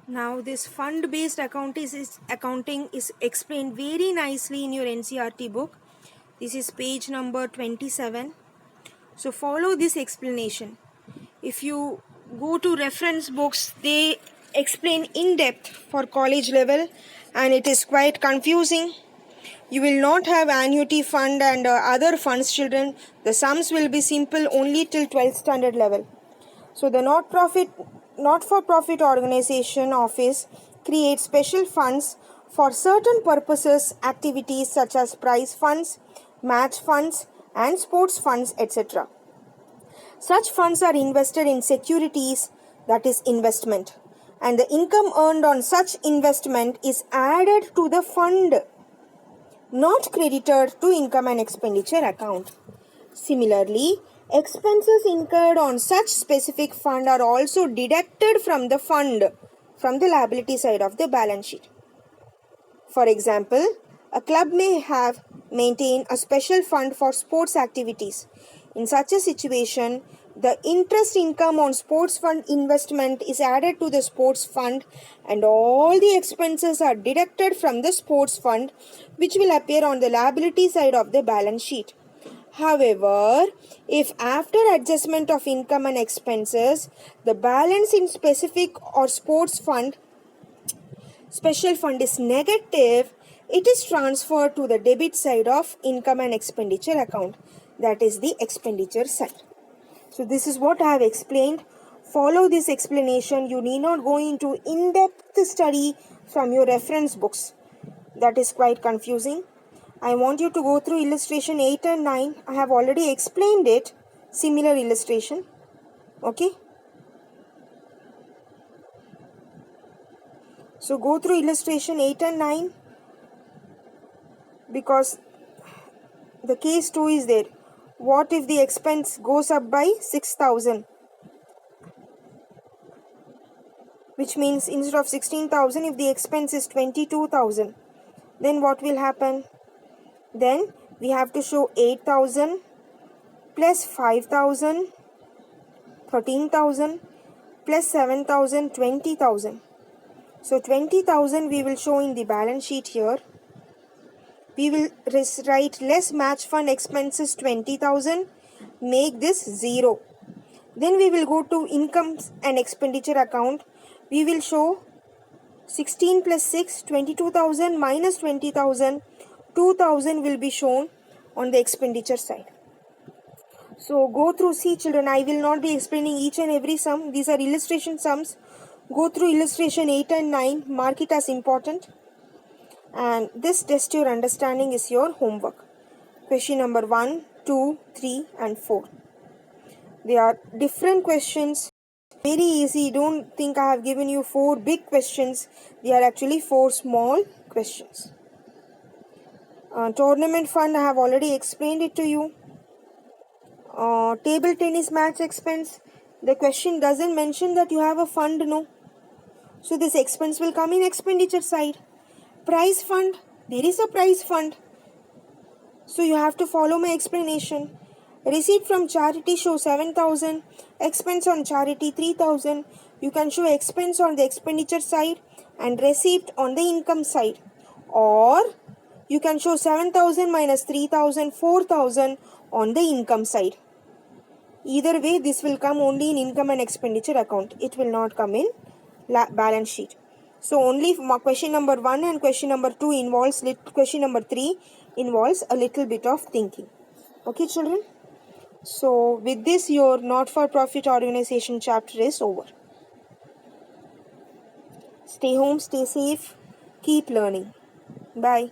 Now this fund-based accounting is explained very nicely in your NCERT book. This is page number 27. So follow this explanation. If you go to reference books, they explain in depth for college level and it is quite confusing. You will not have annuity fund and other funds, children. The sums will be simple only till 12th standard level. So the not-for-profit organization office creates special funds for certain purposes, activities such as prize funds, match funds, and sports funds, etc. Such funds are invested in securities, that is investment, and the income earned on such investment is added to the fund, not credited to income and expenditure account. Similarly, expenses incurred on such specific fund are also deducted from the fund from the liability side of the balance sheet. For example, a club may have maintained a special fund for sports activities. In such a situation, the interest income on sports fund investment is added to the sports fund and all the expenses are deducted from the sports fund, which will appear on the liability side of the balance sheet. However, if after adjustment of income and expenses, the balance in specific or sports fund, special fund is negative, it is transferred to the debit side of income and expenditure account, that is the expenditure side. So this is what I have explained. Follow this explanation. You need not go into in-depth study from your reference books. That is quite confusing. I want you to go through illustration 8 and 9. I have already explained it. Similar illustration. Okay. So go through illustration 8 and 9. Because the case 2 is there. What if the expense goes up by 6,000? Which means instead of 16,000, if the expense is 22,000, then what will happen? Then we have to show 8,000 plus 5,000, 13,000 plus 7,000, 20,000. So 20,000 we will show in the balance sheet here. We will write less match fund expenses 20,000, make this 0. Then we will go to income and expenditure account. We will show 16 plus 6, 22,000 minus 20,000, 2,000 will be shown on the expenditure side. So go through, see children, I will not be explaining each and every sum. These are illustration sums. Go through illustration 8 and 9, mark it as important. And this test your understanding is your homework. Question number 1, 2, 3 and 4. They are different questions. Very easy. Don't think I have given you 4 big questions. They are actually 4 small questions. Tournament fund, I have already explained it to you. Table tennis match expense. The question doesn't mention that you have a fund, no. So this expense will come in expenditure side. Prize fund, there is a prize fund. So you have to follow my explanation. Receipt from charity show 7,000. Expense on charity 3,000. You can show expense on the expenditure side and receipt on the income side. Or you can show 7,000 minus 3,000, 4,000 on the income side. Either way, this will come only in income and expenditure account. It will not come in balance sheet. So only question number 1 and question number 2 involves, question number 3 involves a little bit of thinking. Okay children? So with this, your not-for-profit organization chapter is over. Stay home, stay safe, keep learning. Bye.